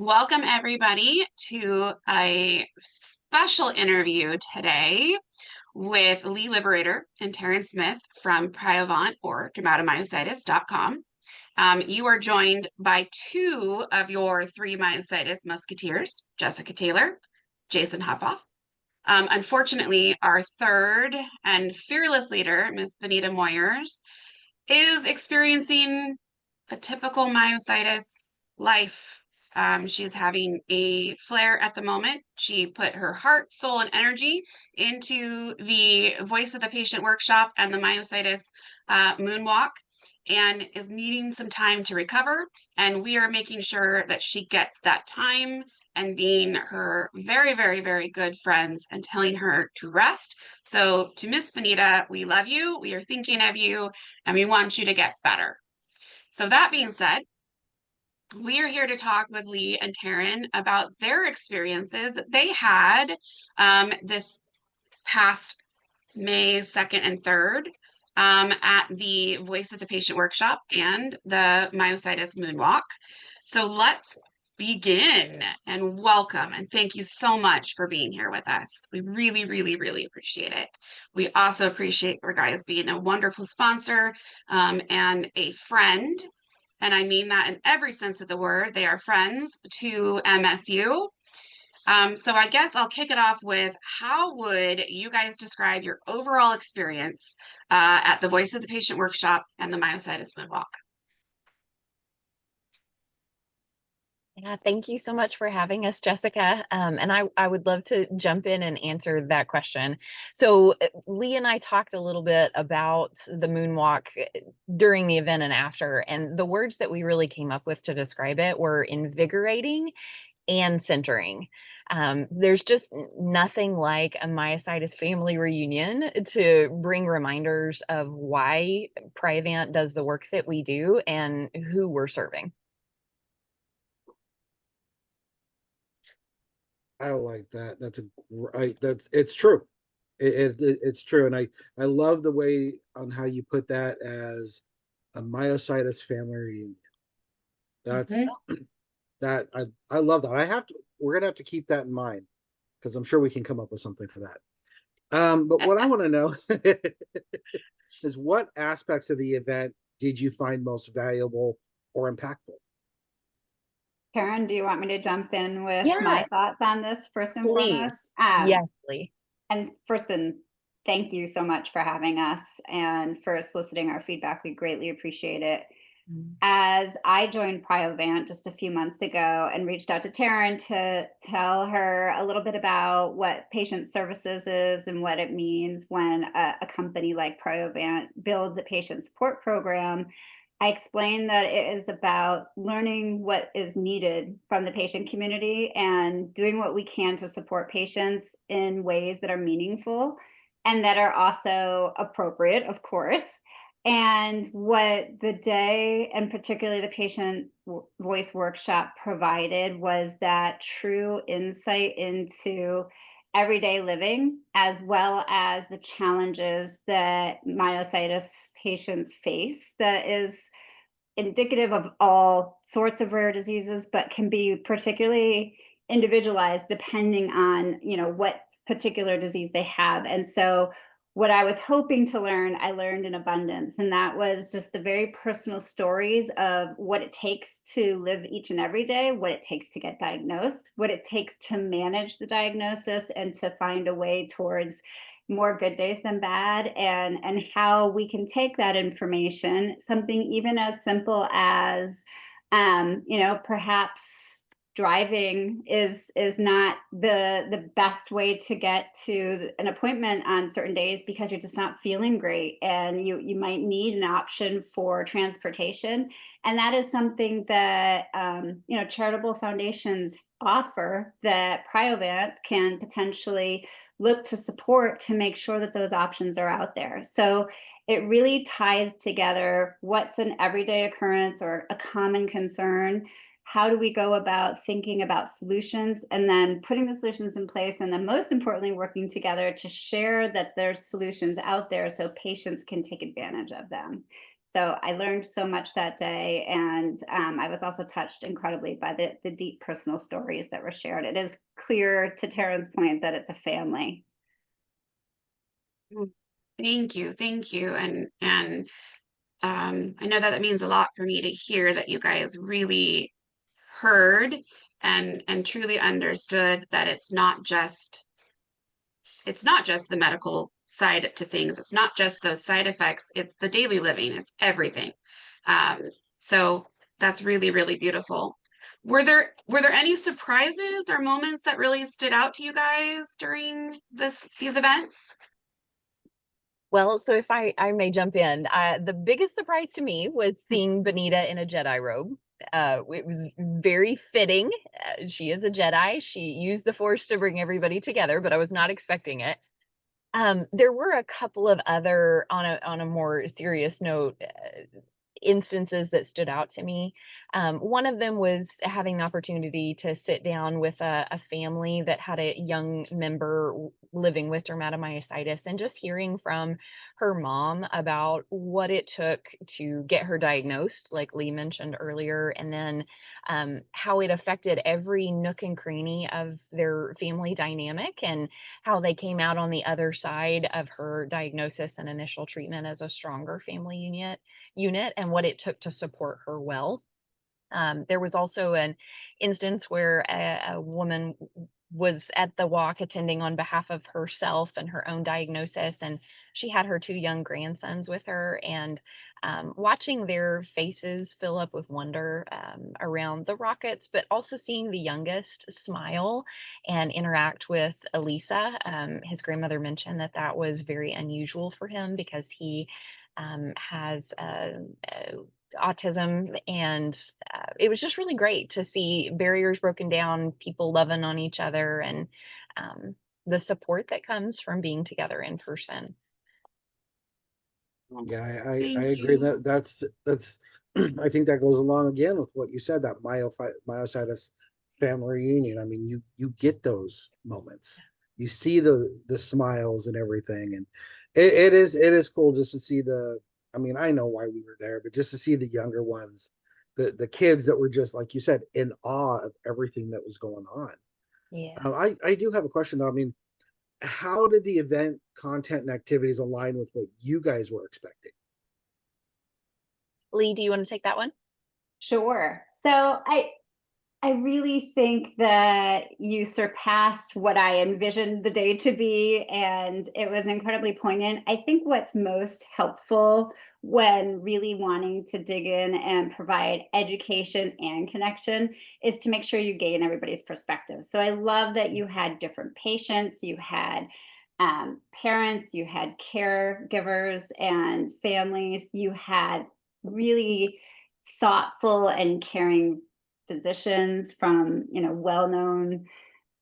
Welcome everybody to a special interview today with Lee Liberator and Taryn Smith from Priovant or dermatomyositis.com. You are joined by two of your three myositis musketeers, Jessica Taylor, Jason Hopoff. Unfortunately, our third and fearless leader, Ms. Benita Moyers, is experiencing a typical myositis life. She's having a flare at the moment. She put her heart, soul, and energy into the Voice of the Patient workshop and the myositis moonwalk and is needing some time to recover. And we are making sure that she gets that time and being her very, very, very good friends and telling her to rest. So to Miss Benita, we love you. We are thinking of you and we want you to get better. So that being said, we are here to talk with Lee and Taryn about their experiences they had this past May 2nd and 3rd at the Voice of the Patient workshop and the Myositis Moonwalk. So let's begin and welcome and thank you so much for being here with us. We really, really, really appreciate it. We also appreciate your guys being a wonderful sponsor and a friend. And I mean that in every sense of the word. They are friends to MSU. So I guess I'll kick it off with, how would you guys describe your overall experience at the Voice of the Patient workshop and the Myositis Moonwalk? Yeah, thank you so much for having us, Jessica. And I would love to jump in and answer that question. So Lee and I talked a little bit about the moonwalk during the event and after, and the words that we really came up with to describe it were invigorating and centering. There's just nothing like a myositis family reunion to bring reminders of why Priovant does the work that we do and who we're serving. I like that. It's true. It's true. And I love the way on how you put that as a myositis family reunion. That's that I love that. We're gonna have to keep that in mind because I'm sure we can come up with something for that. But what I want to know is, what aspects of the event did you find most valuable or impactful? Karen, do you want me to jump in with Yeah, my thoughts on this first and please. foremost? Yes, Lee. And first, thank you so much for having us and for soliciting our feedback. We greatly appreciate it. As I joined Priovant just a few months ago and reached out to Taryn to tell her a little bit about what patient services is and what it means when a company like Priovant builds a patient support program, I explained that it is about learning what is needed from the patient community and doing what we can to support patients in ways that are meaningful and that are also appropriate, of course. And what the day, and particularly the patient voice workshop, provided was that true insight into everyday living, as well as the challenges that myositis patients face, that is indicative of all sorts of rare diseases, but can be particularly individualized depending on, what particular disease they have. And so what I was hoping to learn, I learned in abundance. And that was just the very personal stories of what it takes to live each and every day, what it takes to get diagnosed, what it takes to manage the diagnosis and to find a way towards more good days than bad, and how we can take that information, something even as simple as perhaps driving is not the best way to get to an appointment on certain days because you're just not feeling great, and you might need an option for transportation. And that is something that charitable foundations offer, that Priovant can potentially look to support to make sure that those options are out there. So it really ties together what's an everyday occurrence or a common concern. How do we go about thinking about solutions, and then putting the solutions in place, and then most importantly, working together to share that there's solutions out there so patients can take advantage of them. So I learned so much that day, and I was also touched incredibly by the deep personal stories that were shared. It is clear, to Taryn's point, that it's a family. Thank you, thank you, and I know that that means a lot for me to hear that you guys really heard and truly understood that it's not just the medical side to things. It's not just those side effects. It's the daily living. It's everything. So that's really, really beautiful. Were there any surprises or moments that really stood out to you guys during these events? Well, so if I may jump in, the biggest surprise to me was seeing Benita in a Jedi robe. It was very fitting. She is a Jedi. She used the Force to bring everybody together, but I was not expecting it. There were a couple of other, on a more serious note, instances that stood out to me. One of them was having the opportunity to sit down with a family that had a young member living with dermatomyositis, and just hearing from her mom about what it took to get her diagnosed, like Lee mentioned earlier, and then how it affected every nook and cranny of their family dynamic, and how they came out on the other side of her diagnosis and initial treatment as a stronger family unit, and what it took to support her well. There was also an instance where a woman was at the walk attending on behalf of herself and her own diagnosis, and she had her two young grandsons with her, and watching their faces fill up with wonder around the rockets, but also seeing the youngest smile and interact with Elisa. His grandmother mentioned that that was very unusual for him because he has autism, and it was just really great to see barriers broken down, people loving on each other, and the support that comes from being together in person. Yeah, I Thank agree you. that that's I think that goes along again with what you said, that myositis family reunion. I mean, you get those moments. You see the smiles and everything, and it is cool just to see the. I mean, I know why we were there, but just to see the younger ones, the kids that were just like you said, in awe of everything that was going on. Yeah. I do have a question though. I mean, how did the event content and activities align with what you guys were expecting? Lee, do you want to take that one? Sure. So I really think that you surpassed what I envisioned the day to be, and it was incredibly poignant. I think what's most helpful when really wanting to dig in and provide education and connection is to make sure you gain everybody's perspective. So I love that you had different patients, you had parents, you had caregivers and families, you had really thoughtful and caring physicians from well-known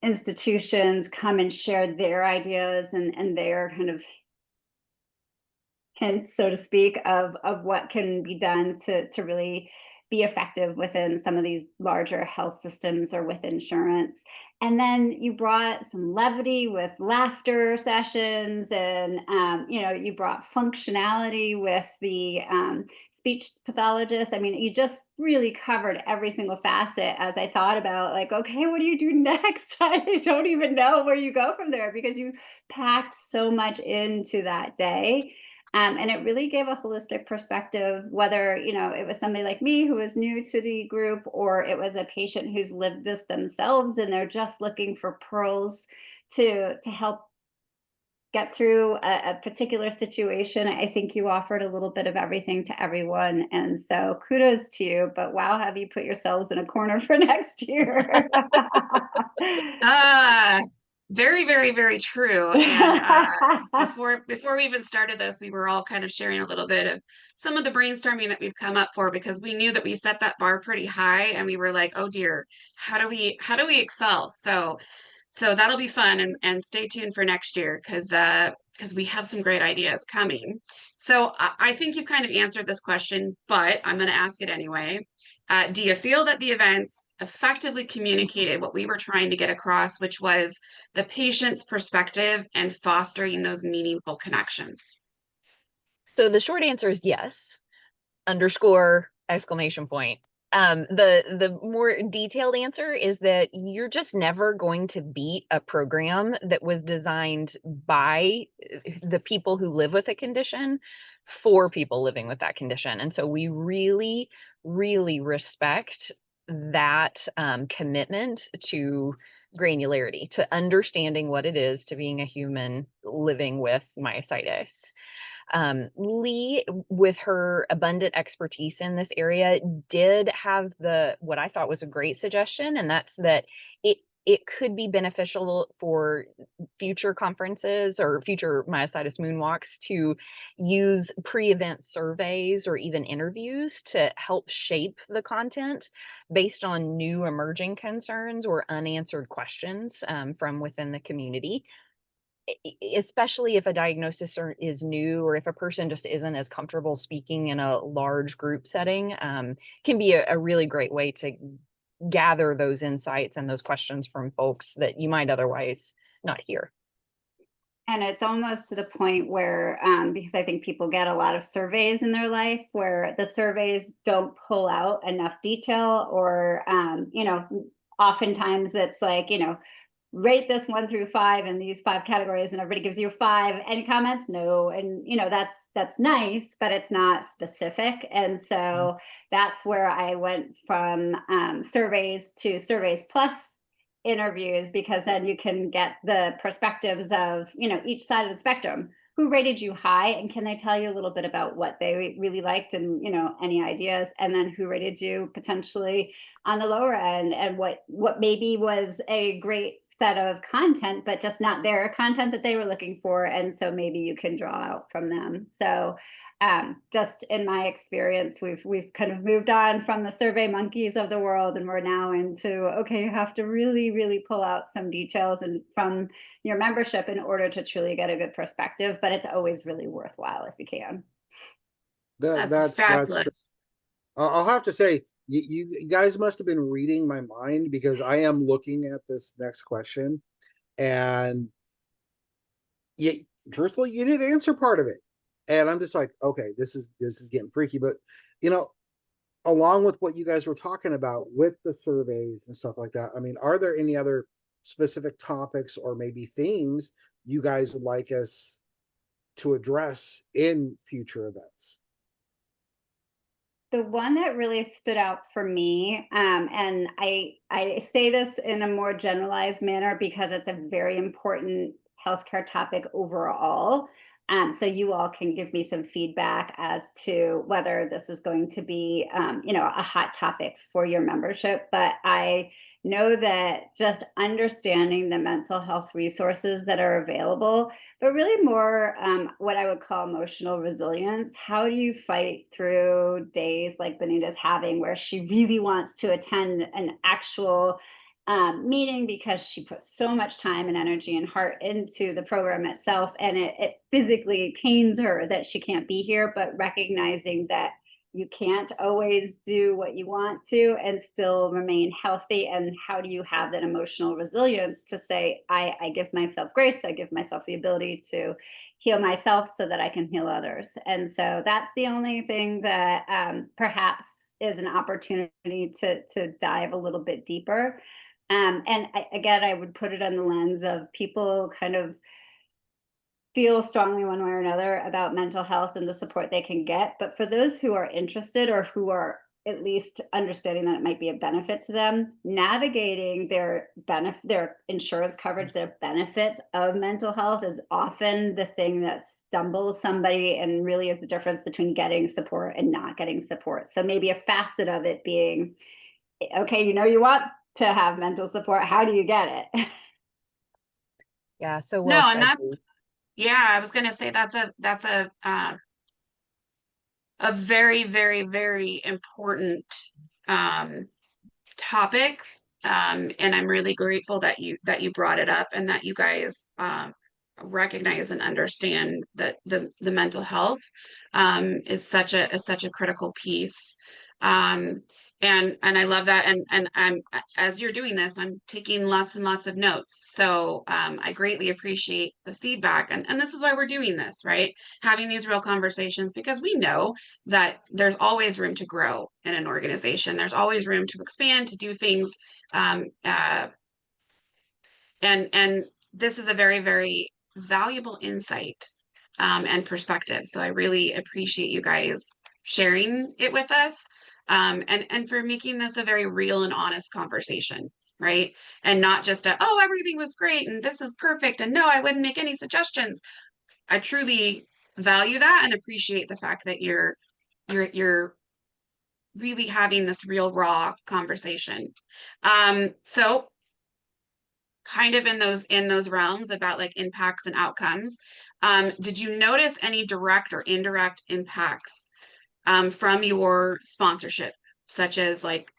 institutions come and share their ideas and their kind of hints, so to speak, of what can be done to really be effective within some of these larger health systems or with insurance. And then you brought some levity with laughter sessions, and you brought functionality with the speech pathologist. I mean, you just really covered every single facet. As I thought about, like, okay, what do you do next? I don't even know where you go from there, because you packed so much into that day. And it really gave a holistic perspective, whether it was somebody like me who was new to the group, or it was a patient who's lived this themselves and they're just looking for pearls to help get through a particular situation. I think you offered a little bit of everything to everyone, and so kudos to you. But wow, have you put yourselves in a corner for next year? Ah, very, very, very true. And before we even started this, we were all kind of sharing a little bit of some of the brainstorming that we've come up for, because we knew that we set that bar pretty high, and we were like, oh dear, how do we excel? So that'll be fun, and stay tuned for next year, because we have some great ideas coming. So I think you've kind of answered this question, but I'm going to ask it anyway. Do you feel that the events effectively communicated what we were trying to get across, which was the patient's perspective and fostering those meaningful connections? So the short answer is yes. underscore exclamation point. The more detailed answer is that you're just never going to beat a program that was designed by the people who live with a condition for people living with that condition. And so we really, really respect that commitment to granularity, to understanding what it is to being a human living with myositis. Lee, with her abundant expertise in this area, did have what I thought was a great suggestion, and that's that it could be beneficial for future conferences or future myositis moonwalks to use pre-event surveys or even interviews to help shape the content based on new emerging concerns or unanswered questions from within the community, especially if a diagnosis is new or if a person just isn't as comfortable speaking in a large group setting, can be a really great way to gather those insights and those questions from folks that you might otherwise not hear. And it's almost to the point where, because I think people get a lot of surveys in their life where the surveys don't pull out enough detail, or, oftentimes it's like, rate this 1 through 5 in these 5 categories, and everybody gives you 5. Any comments? No. And that's nice, but it's not specific. And so that's where I went from surveys to surveys plus interviews, because then you can get the perspectives of each side of the spectrum. Who rated you high, and can they tell you a little bit about what they really liked, and any ideas? And then who rated you potentially on the lower end, and what maybe was a great set of content, but just not their content that they were looking for, and so maybe you can draw out from them. So just in my experience, we've kind of moved on from the survey monkeys of the world, and we're now into, okay, you have to really, really pull out some details and from your membership in order to truly get a good perspective. But it's always really worthwhile if you can. That's fabulous. True. I'll have to say, you guys must have been reading my mind, because I am looking at this next question, and truthfully, you didn't answer part of it. And I'm just like, okay, this is getting freaky. But along with what you guys were talking about with the surveys and stuff like that, I mean, are there any other specific topics or maybe themes you guys would like us to address in future events? The one that really stood out for me, and I say this in a more generalized manner because it's a very important healthcare topic overall. So you all can give me some feedback as to whether this is going to be, a hot topic for your membership. But I know that just understanding the mental health resources that are available, but really more what I would call emotional resilience. How do you fight through days like Benita's having, where she really wants to attend an actual meeting because she puts so much time and energy and heart into the program itself, and it physically pains her that she can't be here, but recognizing that you can't always do what you want to and still remain healthy. And how do you have that emotional resilience to say, I give myself grace, I give myself the ability to heal myself so that I can heal others. And so that's the only thing that perhaps is an opportunity to dive a little bit deeper. And again, I would put it on the lens of people kind of feel strongly one way or another about mental health and the support they can get. But for those who are interested, or who are at least understanding that it might be a benefit to them, navigating their insurance coverage, their benefits of mental health is often the thing that stumbles somebody and really is the difference between getting support and not getting support. So maybe a facet of it being, okay, you want to have mental support, how do you get it? Yeah, so well No, said. and that's, yeah, I was going to say that's a very, very, very important topic. And I'm really grateful that you brought it up, and that you guys recognize and understand that the mental health is such a critical piece. And I love that. And I'm as you're doing this, I'm taking lots and lots of notes. So I greatly appreciate the feedback. And this is why we're doing this, right? Having these real conversations, because we know that there's always room to grow in an organization. There's always room to expand, to do things. Um, uh, and this is a very, very valuable insight and perspective. So I really appreciate you guys sharing it with us, and for making this a very real and honest conversation, right? And not just a, oh, everything was great and this is perfect and no, I wouldn't make any suggestions. I truly value that and appreciate the fact that you're really having this real raw conversation. So kind of in those realms about like impacts and outcomes. Did you notice any direct or indirect impacts from your sponsorship, such as like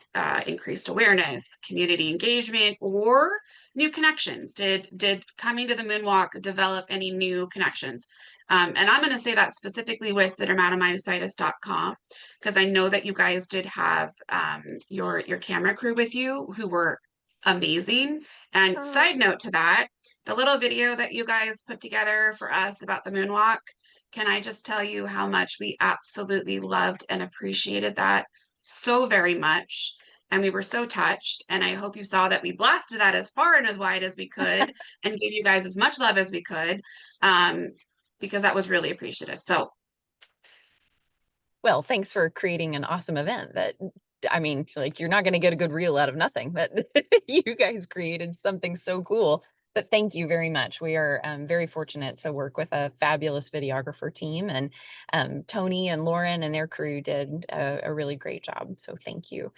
increased awareness, community engagement, or new connections? Did coming to the Moonwalk develop any new connections? And I'm going to say that specifically with the dermatomyositis.com, because I know that you guys did have your camera crew with you who were amazing. And side note to that, the little video that you guys put together for us about the Moonwalk, can I just tell you how much we absolutely loved and appreciated that so very much? And we were so touched. And I hope you saw that we blasted that as far and as wide as we could and gave you guys as much love as we could, because that was really appreciative. So, Well, thanks for creating an awesome event that, I mean, like you're not going to get a good reel out of nothing, but you guys created something so cool. But thank you very much. We are very fortunate to work with a fabulous videographer team, and Tony and Lauren and their crew did a really great job. So thank you.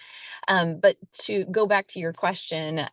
But to go back to your question,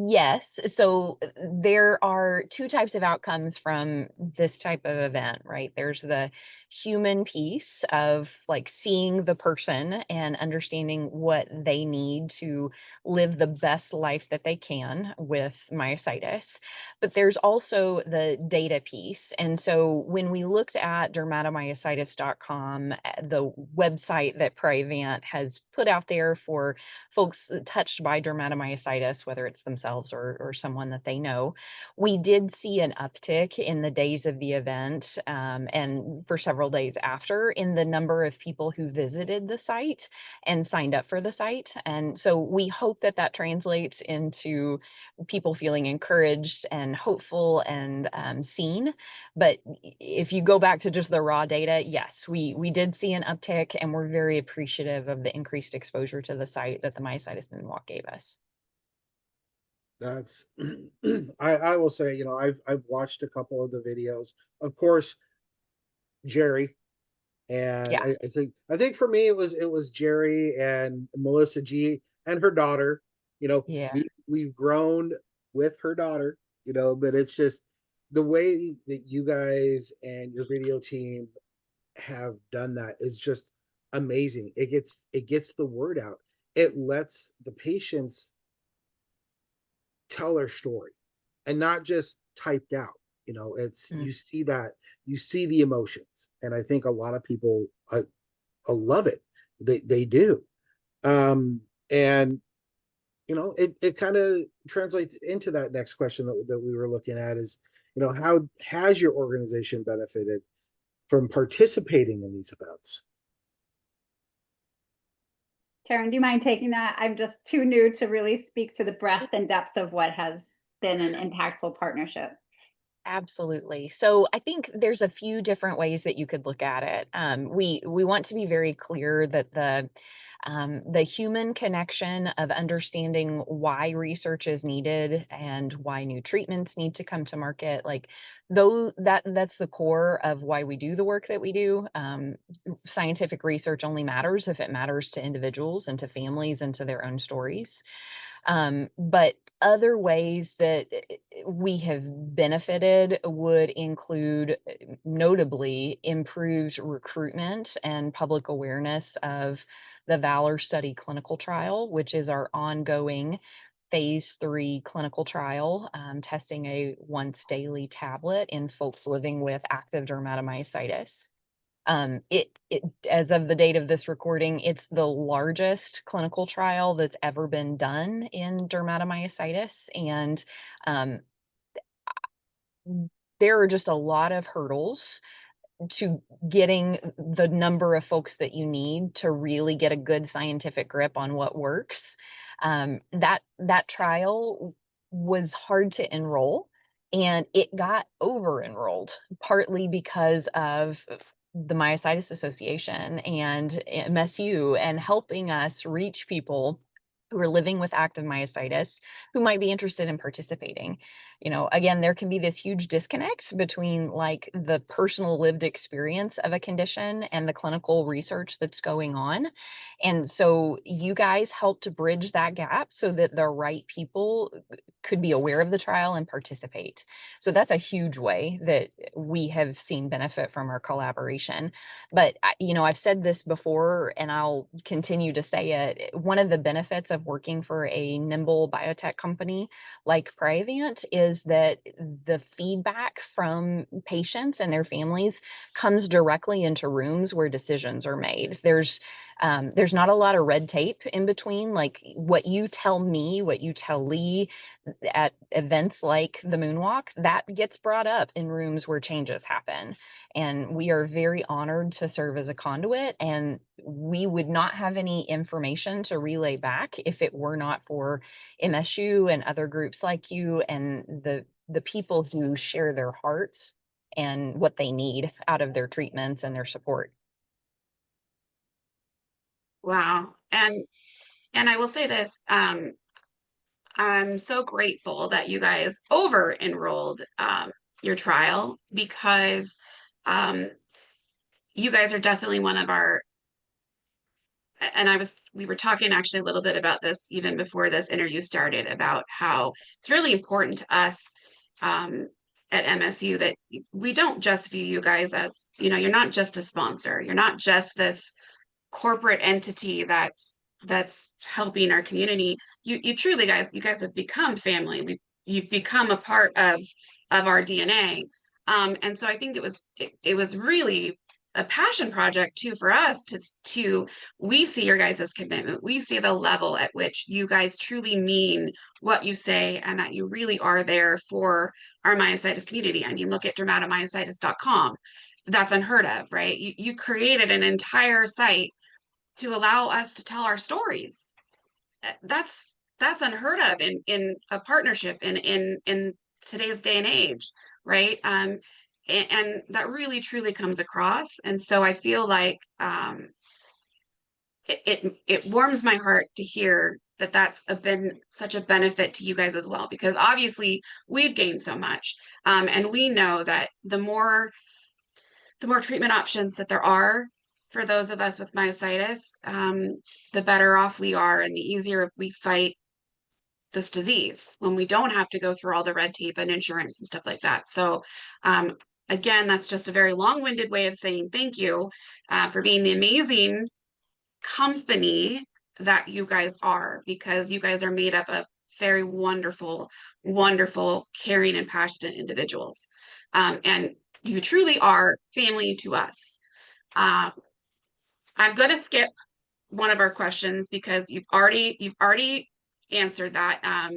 yes. So there are two types of outcomes from this type of event, right? There's the human piece of like seeing the person and understanding what they need to live the best life that they can with myositis. But there's also the data piece. And so when we looked at dermatomyositis.com, the website that Priovant has put out there for folks touched by dermatomyositis, whether it's themselves or someone that they know, we did see an uptick in the days of the event, and for several days after, in the number of people who visited the site and signed up for the site. And so we hope that that translates into people feeling encouraged and hopeful and seen. But if you go back to just the raw data, yes, we did see an uptick, and we're very appreciative of the increased exposure to the site that the Myositis Moonwalk gave us. That's I will say, I've watched a couple of the videos. Of course, Jerry, and Yeah. I think for me it was Jerry and Melissa G and her daughter. Yeah. We've grown with her daughter, but it's just the way that you guys and your video team have done that is just amazing. It gets the word out. It lets the patients tell their story and not just typed out. It's Mm. you see the emotions, and I think a lot of people love it. They do. And it kind of translates into that next question that we were looking at is, how has your organization benefited from participating in these events? Taryn, do you mind taking that? I'm just too new to really speak to the breadth and depth of what has been an impactful partnership. Absolutely. So I think there's a few different ways that you could look at it. We want to be very clear that the human connection of understanding why research is needed and why new treatments need to come to market, like though that's the core of why we do the work that we do. Scientific research only matters if it matters to individuals and to families and to their own stories. But other ways that we have benefited would include notably improved recruitment and public awareness of the Valor Study clinical trial, which is our ongoing phase 3 clinical trial, testing a once daily tablet in folks living with active dermatomyositis. As of the date of this recording, it's the largest clinical trial that's ever been done in dermatomyositis, and there are just a lot of hurdles to getting the number of folks that you need to really get a good scientific grip on what works. That trial was hard to enroll, and it got over enrolled partly because of the Myositis Association and MSU and helping us reach people who are living with active myositis who might be interested in participating. Again, there can be this huge disconnect between like the personal lived experience of a condition and the clinical research that's going on. And so you guys help to bridge that gap so that the right people could be aware of the trial and participate. So that's a huge way that we have seen benefit from our collaboration. But I've said this before and I'll continue to say it. One of the benefits of working for a nimble biotech company like Priovant is that the feedback from patients and their families comes directly into rooms where decisions are made. There's not a lot of red tape in between, like what you tell me, what you tell Lee at events like the Moonwalk, that gets brought up in rooms where changes happen. And we are very honored to serve as a conduit, and we would not have any information to relay back if it were not for MSU and other groups like you and the people who share their hearts and what they need out of their treatments and their support. Wow. And I will say this, I'm so grateful that you guys over enrolled your trial, because you guys are definitely one of our, and we were talking actually a little bit about this even before this interview started, about how it's really important to us at MSU that we don't just view you guys as, you're not just a sponsor. You're not just this corporate entity that's helping our community. You truly, you guys have become family. You've become a part of our DNA. And so I think it was really a passion project too for us to we see your guys' commitment. We see the level at which you guys truly mean what you say, and that you really are there for our myositis community. I mean, look at dermatomyositis.com. That's unheard of, right? You created an entire site to allow us to tell our stories. That's unheard of in a partnership in today's day and age, right? And that really truly comes across. And so I feel like it warms my heart to hear that that's been such a benefit to you guys as well, because obviously we've gained so much, and we know that the more treatment options that there are for those of us with myositis, the better off we are and the easier we fight this disease when we don't have to go through all the red tape and insurance and stuff like that. So again, that's just a very long-winded way of saying thank you for being the amazing company that you guys are, because you guys are made up of very wonderful, wonderful, caring and passionate individuals. And you truly are family to us. I'm going to skip one of our questions because you've already answered that,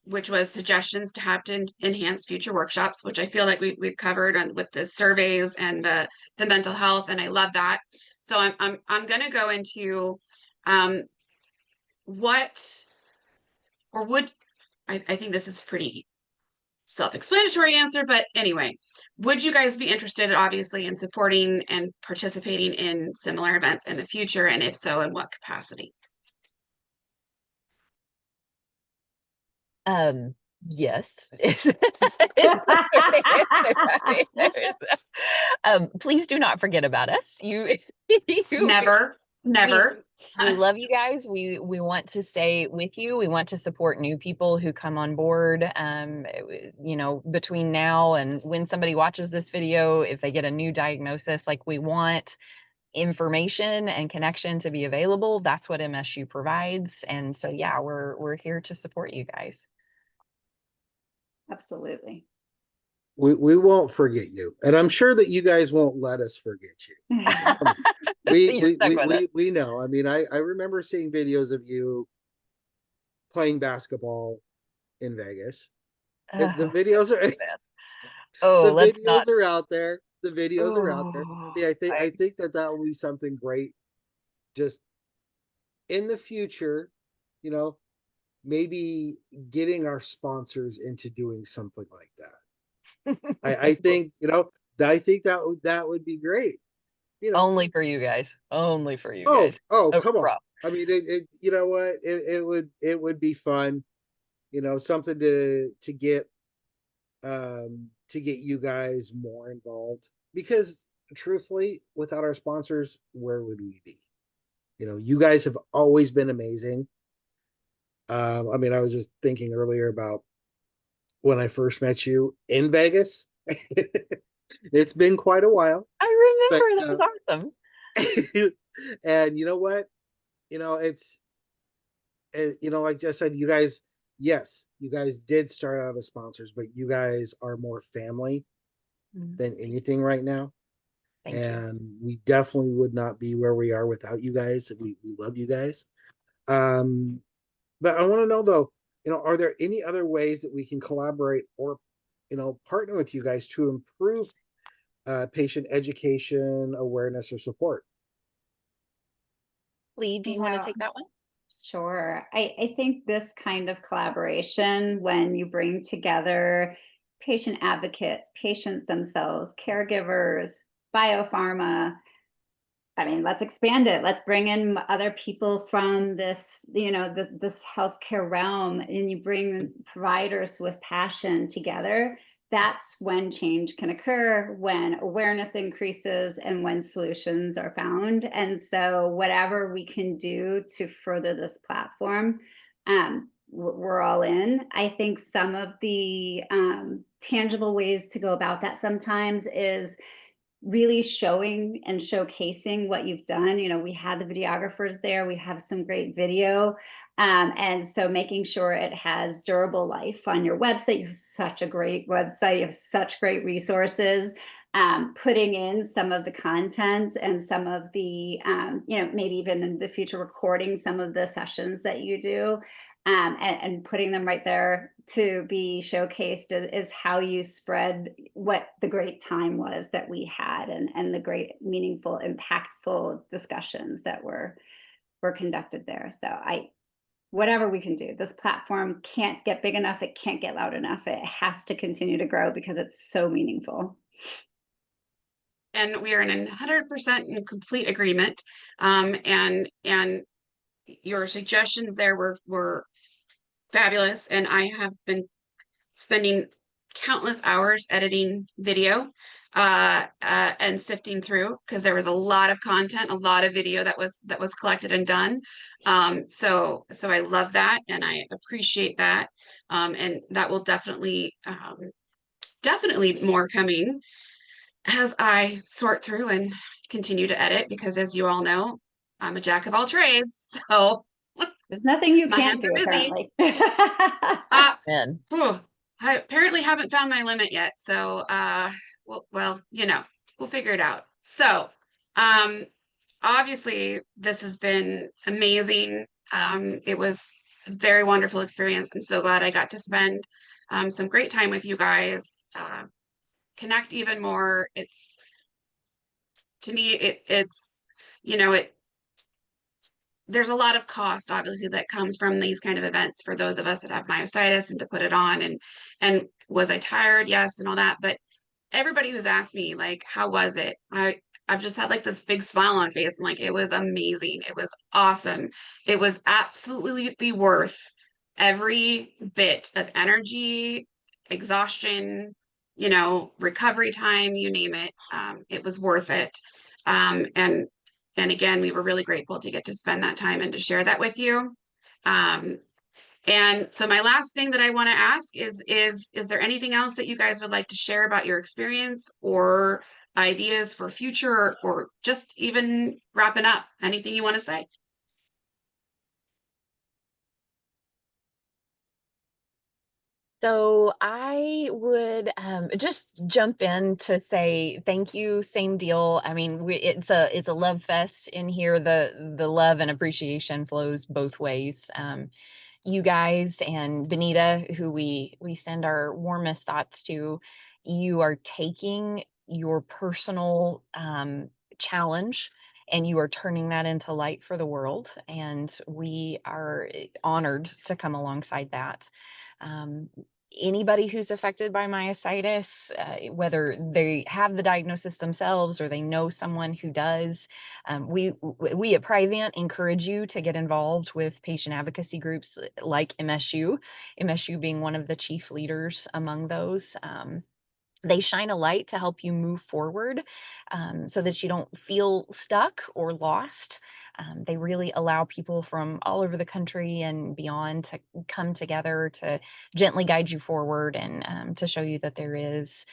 which was suggestions to have to enhance future workshops, which I feel like we've covered with the surveys and the mental health, and I love that. So I'm going to go into what or would I think this is pretty self-explanatory answer, but anyway, would you guys be interested, obviously, in supporting and participating in similar events in the future, and if so, in what capacity? Yes. Please do not forget about us. Never. We love you guys. We want to stay with you. We want to support new people who come on board. Between now and when somebody watches this video, if they get a new diagnosis, like, we want information and connection to be available. That's what MSU provides. And so, yeah, we're here to support you guys. Absolutely. we won't forget you, and I'm sure that you guys won't let us forget you. Come on. We You're we stuck we with it. we know. I mean, I remember seeing videos of you playing basketball in Vegas. The Oh, videos are oh, the let's not. videos are out there. The videos are out there. Oh, See, I I, think that that will be something great. Just in the future, you know, maybe getting our sponsors into doing something like that. I think, you know, I think that would be great. You know, only for you guys. Only for you oh, guys. oh, Oh, come on. rough. I mean, you know what? It would be fun, you know, something to get you guys more involved because truthfully, without our sponsors, where would we be? You know, you guys have always been amazing. I mean, I was just thinking earlier about when I first met you in Vegas. It's been quite a while, I but remember that was awesome. and you know what? You know, you know, like I said, you guys, yes, you guys did start out as sponsors, but you guys are more family than anything right now. Thank you. And we definitely would not be where we are without you guys. We love you guys. Um, but I want to know though, you know, are there any other ways that we can collaborate or, you know, partner with you guys to improve patient education, awareness, or support? Lee, do You you want to know, take that one? sure. I think this kind of collaboration, when you bring together patient advocates, patients themselves, caregivers, biopharma, I mean, let's expand it. Let's bring in other people from this, you know, this healthcare realm, and you bring providers with passion together. That's when change can occur, when awareness increases, and when solutions are found. And so, whatever we can do to further this platform, we're all in. I think some of the tangible ways to go about that sometimes is really showing and showcasing what you've done. You know, we had the videographers there, we have some great video. And so making sure it has durable life on your website. You have such a great website, you have such great resources. Putting in some of the content and some of the, you know, maybe even in the future, recording some of the sessions that you do, and putting them right there to be showcased is how you spread what the great time was that we had, and the great, meaningful, impactful discussions that were conducted there. So whatever we can do, this platform can't get big enough, it can't get loud enough, it has to continue to grow because it's so meaningful. And we are in 100% in complete agreement. And your suggestions there were fabulous. And I have been spending countless hours editing video and sifting through because there was a lot of content, a lot of video that was collected and done. So I love that and I appreciate that. And that will definitely more coming as I sort through and continue to edit because as you all know, I'm a jack of all trades. So There's nothing you my can't hands do, are busy. apparently. Uh, Man. Whew, I apparently haven't found my limit yet. So, well, you know, we'll figure it out. So, um, obviously, this has been amazing. It was a very wonderful experience. I'm so glad I got to spend some great time with you guys, connect even more. It's to me, it's you know, there's a lot of cost obviously that comes from these kind of events for those of us that have myositis and to put it on and was I tired? Yes, and all that. But everybody who's asked me like, how was it? I've just had like this big smile on my face and like it was amazing. It was awesome. It was absolutely worth every bit of energy, exhaustion, you know, recovery time, you name it. It was worth it. And again, we were really grateful to get to spend that time and to share that with you. Um, and so my last thing that I want to ask is there anything else that you guys would like to share about your experience or ideas for future or just even wrapping up? Anything you want to say? So I would just jump in to say thank you. Same deal. I mean, it's a love fest in here. The love and appreciation flows both ways. You guys and Benita, who we send our warmest thoughts to, you are taking your personal challenge and you are turning that into light for the world. And we are honored to come alongside that. Um, Anybody who's affected by myositis, whether they have the diagnosis themselves or they know someone who does, we at Priovant encourage you to get involved with patient advocacy groups like MSU, MSU being one of the chief leaders among those. They shine a light to help you move forward so that you don't feel stuck or lost. They really allow people from all over the country and beyond to come together to gently guide you forward and to show you that there is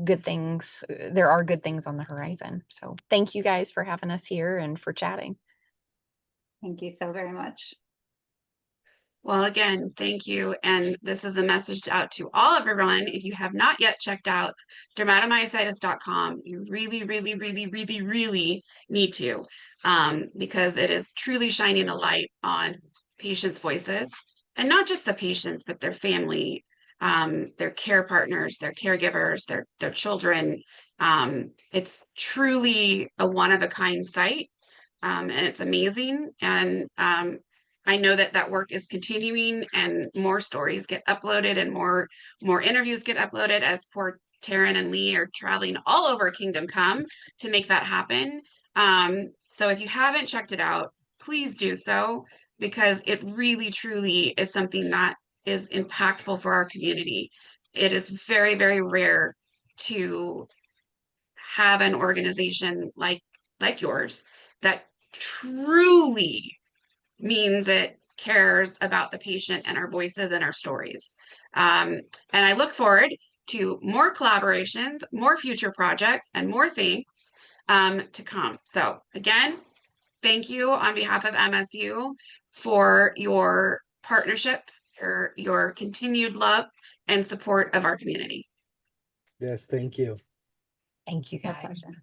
good things. There are good things on the horizon. So thank you guys for having us here and for chatting. Thank you so very much. Well, again, thank you. And this is a message out to all of everyone. If you have not yet checked out dermatomyositis.com, you really, really, really, really, really need to, because it is truly shining a light on patients' voices, and not just the patients, but their family, their care partners, their caregivers, their children. It's truly a one-of-a-kind site, and it's amazing. And I know that that work is continuing and more stories get uploaded and more interviews get uploaded as poor Taryn and Lee are traveling all over Kingdom Come to make that happen. So if you haven't checked it out, please do so, because it really truly is something that is impactful for our community. It is very, very rare to have an organization like yours that truly means it cares about the patient and our voices and our stories. And I look forward to more collaborations, more future projects, and more things to come. So again, thank you on behalf of MSU for your partnership, your continued love and support of our community. Yes, thank you. Thank you My guys. pleasure.